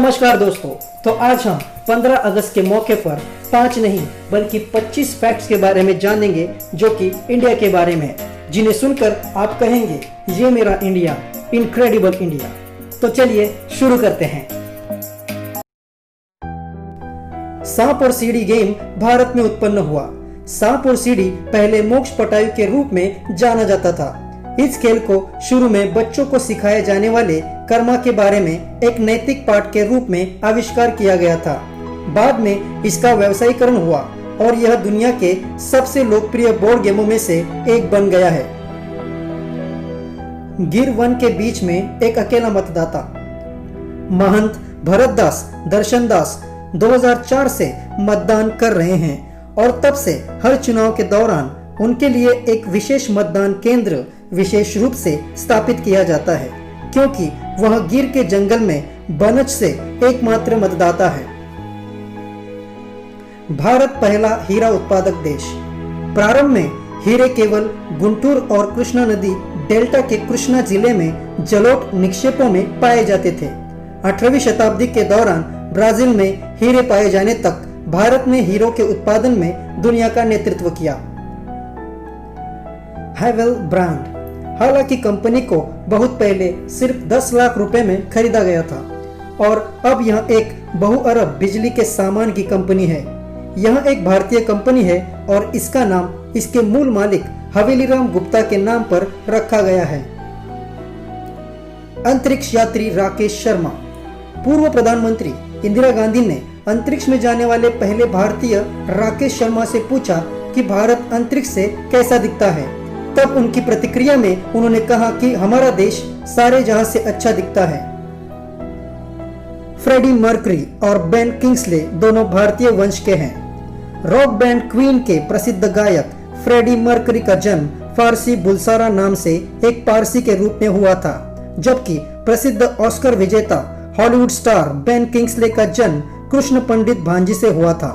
नमस्कार दोस्तों। तो आज हम 15 अगस्त के मौके पर 5 नहीं बल्कि 25 फैक्ट्स के बारे में जानेंगे जो कि इंडिया के बारे में है, जिन्हें सुनकर आप कहेंगे ये मेरा इंडिया, इनक्रेडिबल इंडिया। तो चलिए शुरू करते हैं। सांप और सीढ़ी गेम भारत में उत्पन्न हुआ। सांप और सीढ़ी पहले मोक्ष पटायु के रूप में जाना जाता था। इस खेल को शुरू में बच्चों को सिखाए जाने वाले कर्मा के बारे में एक नैतिक पाठ के रूप में आविष्कार किया गया था। बाद में इसका व्यवसायीकरण हुआ और यह दुनिया के सबसे लोकप्रिय बोर्ड गेमों में से एक बन गया है। गिर वन के बीच में एक अकेला मतदाता। महंत भरतदास दर्शनदास 2004 से मतदान कर रहे हैं और तब से हर चुनाव के दौरान उनके लिए एक विशेष मतदान केंद्र विशेष रूप से स्थापित किया जाता है, क्योंकि वह गिर के जंगल में बनच से एकमात्र मतदाता है। भारत पहला हीरा उत्पादक देश। प्रारंभ में हीरे केवल गुंटूर और कृष्णा नदी डेल्टा के कृष्णा जिले में जलोढ़ निक्षेपों में पाए जाते थे। 18वीं शताब्दी के दौरान ब्राजील में हीरे पाए जाने तक भारत ने हीरों के उत्पादन में दुनिया का नेतृत्व किया। हैवेल ब्रांड। हालांकि कंपनी को बहुत पहले सिर्फ 10 लाख रुपए में खरीदा गया था और अब यह एक बहुअरब बिजली के सामान की कंपनी है। यह एक भारतीय कंपनी है और इसका नाम इसके मूल मालिक हवेलीराम गुप्ता के नाम पर रखा गया है। अंतरिक्ष यात्री राकेश शर्मा। पूर्व प्रधानमंत्री इंदिरा गांधी ने अंतरिक्ष में जाने वाले पहले भारतीय राकेश शर्मा से पूछा कि भारत अंतरिक्ष से कैसा दिखता है। तब उनकी प्रतिक्रिया में उन्होंने कहा कि हमारा देश सारे जहां से अच्छा दिखता है। फ्रेडी मर्क्यूरी और बेन किंग्सले दोनों भारतीय वंश के हैं। रॉक बैंड क्वीन के प्रसिद्ध गायक फ्रेडी मर्क्यूरी का जन्म फारसी बुलसारा नाम से एक पारसी के रूप में हुआ था, जबकि प्रसिद्ध ऑस्कर विजेता हॉलीवुड स्टार बेन किंग्सले का जन्म कृष्ण पंडित भांजी से हुआ था।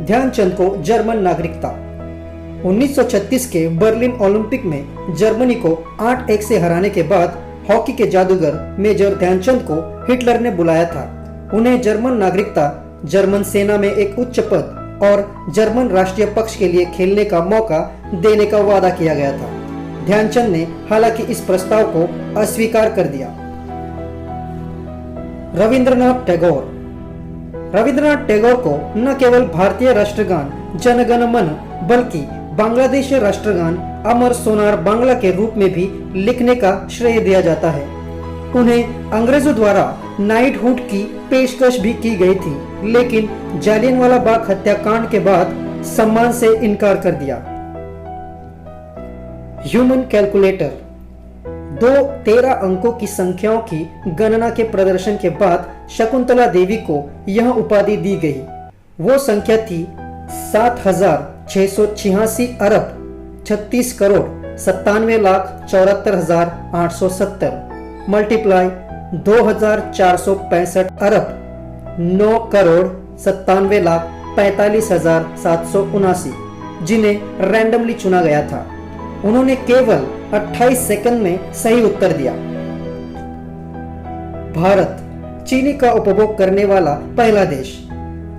ध्यानचंद को जर्मन नागरिकता। 1936 के बर्लिन ओलंपिक में जर्मनी को 8-1 से हराने के बाद हॉकी के जादूगर मेजर ध्यानचंद को हिटलर ने बुलाया था। उन्हें जर्मन नागरिकता, जर्मन सेना में एक उच्च पद और जर्मन राष्ट्रीय पक्ष के लिए खेलने का मौका देने का वादा किया गया था। ध्यानचंद ने हालांकि इस प्रस्ताव को अस्वीकार कर दिया। रविंद्रनाथ टैगोर। रविंद्रनाथ टैगोर को न केवल भारतीय राष्ट्रगान जन गण मन बल्कि बांग्लादेशी राष्ट्रगान अमर सोनार बांग्ला के रूप में भी लिखने का श्रेय दिया जाता है। उन्हें अंग्रेजों द्वारा नाइटहुड की पेशकश भी की गई थी, लेकिन जालियनवाला बाग हत्याकांड के बाद सम्मान से इनकार कर दिया। Human calculator. 2 13 अंकों की संख्याओं की गणना के प्रदर्शन के बाद शकुंतला देवी को यह उपाधि दी गई। वो संख्या थी 7,686 अरब 36 करोड़ 97,74,870 मल्टीप्लाई 2,465 अरब 9 करोड़ 97,45,779, जिन्हें रैंडमली चुना गया था। उन्होंने केवल 28 सेकंड में सही उत्तर दिया। भारत चीनी का उपभोग करने वाला पहला देश।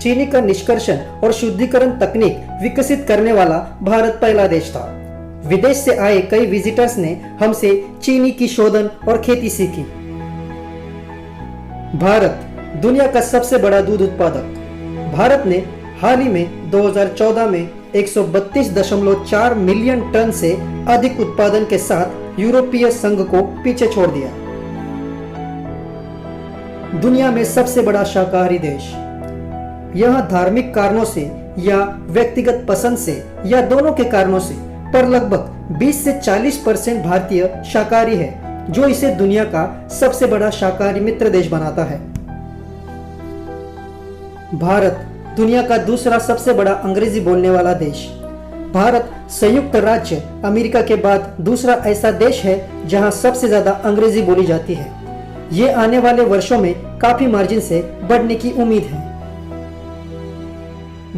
चीनी का निष्कर्षण और शुद्धिकरण तकनीक विकसित करने वाला भारत पहला देश था। विदेश से आए कई विजिटर्स ने हमसे चीनी की शोधन और खेती सीखी। भारत दुनिया का सबसे बड़ा दूध उत्पादक। भारत ने हाल ही में 2014 में 132.4 मिलियन टन से अधिक उत्पादन के साथ यूरोपीय संघ को पीछे छोड़ दिया। दुनिया में सबसे बड़ा शाकाहारी देश। यह धार्मिक कारणों से या व्यक्तिगत पसंद से या दोनों के कारणों से पर लगभग 20 से 40% भारतीय शाकाहारी है, जो इसे दुनिया का सबसे बड़ा शाकाहारी मित्र देश बनाता है। भारत दुनिया का दूसरा सबसे बड़ा अंग्रेजी बोलने वाला देश। भारत संयुक्त राज्य अमेरिका के बाद दूसरा ऐसा देश है जहां सबसे ज्यादा अंग्रेजी बोली जाती है। ये आने वाले वर्षों में काफी मार्जिन से बढ़ने की उम्मीद है।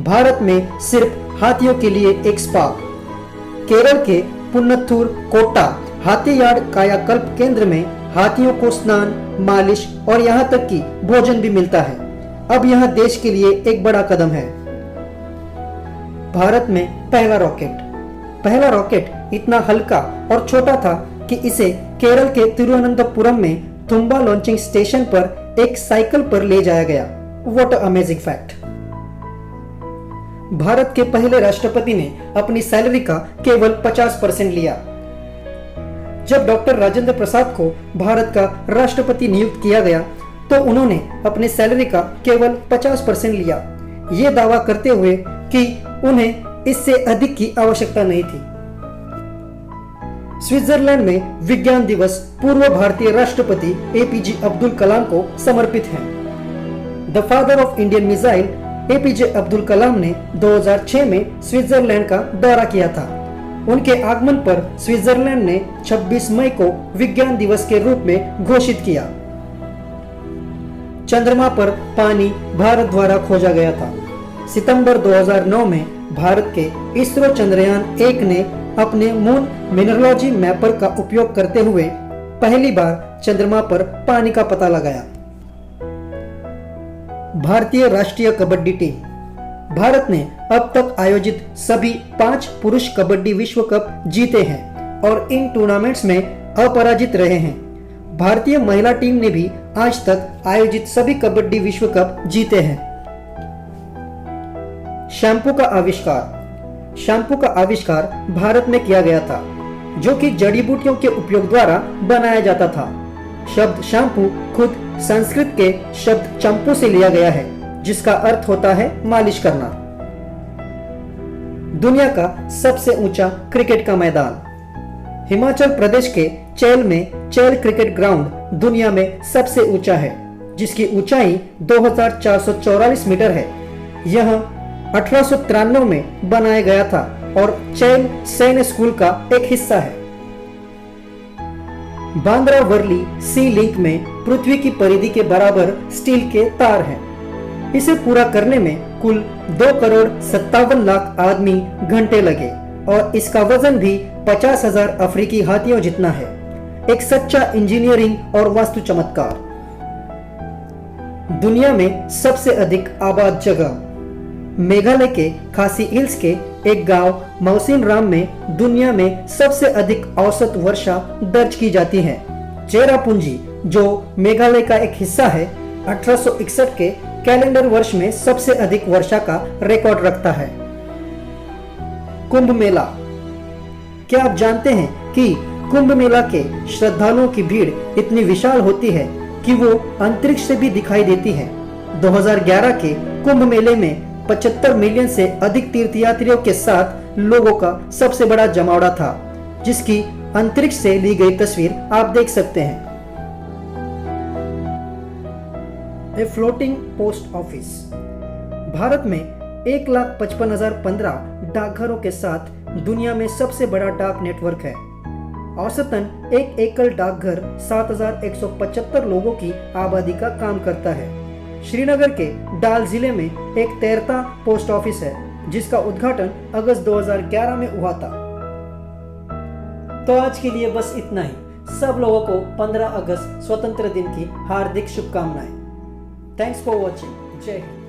भारत में सिर्फ हाथियों के लिए एक स्पा। केरल के पुन्नथूर कोट्टा हाथी यार्ड कायाकल्प केंद्र में हाथियों को स्नान, मालिश और यहाँ तक कि भोजन भी मिलता है। अब यह देश के लिए एक बड़ा कदम है। भारत में पहला रॉकेट इतना हल्का और छोटा था कि इसे केरल के तिरुवनंतपुरम में तुम्बा लॉन्चिंग स्टेशन पर एक साइकिल पर ले जाया गया। What a amazing fact. Bharat के पहले राष्ट्रपति ने अपनी सैलरी का केवल 50% लिया। जब डॉक्टर राजेंद्र प्रसाद को भारत का राष्ट्रपति नियुक्त किया गया तो उन्होंने अपने सैलरी का केवल 50% लिया, ये दावा करते हुए कि उन्हें इससे अधिक की आवश्यकता नहीं थी। स्विट्जरलैंड में विज्ञान दिवस पूर्व भारतीय राष्ट्रपति एपीजे अब्दुल कलाम को समर्पित है। The father of Indian missile APJ Abdul Kalam ने 2006 में स्विट्जरलैंड का दौरा किया था। उनके आगमन पर स्विट्जरलैंड ने 26 मई को विज्ञान दिवस के रूप में घोषित किया। चंद्रमा पर पानी भारत द्वारा खोजा गया था। सितंबर 2009 में भारत के इसरो चंद्रयान 1 ने अपने मून मिनरोलॉजी मैपर का उपयोग करते हुए पहली बार चंद्रमा पर पानी का पता लगाया। भारतीय राष्ट्रीय कबड्डी टीम। भारत ने अब तक आयोजित सभी 5 पुरुष कबड्डी विश्व कप जीते हैं और इन टूर्नामेंट्स में अपराजित रहे हैं। भारतीय महिला टीम ने भी आज तक आयोजित सभी कबड्डी विश्व कप जीते हैं। शैम्पू का आविष्कार भारत में किया गया था, जो कि जड़ी बूटियों के उपयोग द्वारा बनाया जाता था। शब्द शैम्पू खुद संस्कृत के शब्द चंपू से लिया गया है, जिसका अर्थ होता है मालिश करना। दुनिया का सबसे ऊंचा क्रिकेट का मैदान। हिमाचल प्रदेश के चैल में चैल क्रिकेट ग्राउंड दुनिया में सबसे ऊंचा है, जिसकी ऊंचाई 2444 मीटर है। यह 1893 में बनाया गया था और चैल सैन्य स्कूल का एक हिस्सा है। बांद्रा वर्ली सी लिंक में पृथ्वी की परिधि के बराबर स्टील के तार हैं। इसे पूरा करने में कुल 2,57,00,000 आदमी घंटे लगे और इसका वजन भी 50,000 अफ्रीकी हाथियों जितना है। एक सच्चा इंजीनियरिंग और वास्तु चमत्कार। दुनिया में सबसे अधिक आबाद जगह। मेघालय के खासी हिल्स के एक गांव मौसिन राम में दुनिया में सबसे अधिक औसत वर्षा दर्ज की जाती है। चेरापूंजी, जो मेघालय का एक हिस्सा है, 1861 के कैलेंडर वर्ष में सबसे अधिक वर्षा का रिकॉर्ड रखता है। कुंभ मेला। क्या आप जानते हैं कि कुंभ मेला के श्रद्धालुओं की भीड़ इतनी विशाल होती है कि वो अंतरिक्ष से भी दिखाई देती है। 2011 के कुंभ मेले में 75 मिलियन से अधिक तीर्थयात्रियों के साथ लोगों का सबसे बड़ा जमावड़ा था, जिसकी अंतरिक्ष से ली गई तस्वीर आप देख सकते हैं। A floating post office. Bharat में 1,55,015 डाकघरों के साथ दुनिया में सबसे बड़ा डाक नेटवर्क है। औसतन एक एकल डाकघर 7,175 लोगों की आबादी का काम करता है। श्रीनगर के डाल जिले में एक तैरता पोस्ट ऑफिस है, जिसका उद्घाटन अगस्त 2011 में हुआ था। तो आज के लिए बस इतना ही। सब लोगों को 15 अगस्त स्वतंत्र दिन की हार्दिक शुभकामनाएं। Thanks for watching. जय हिंद।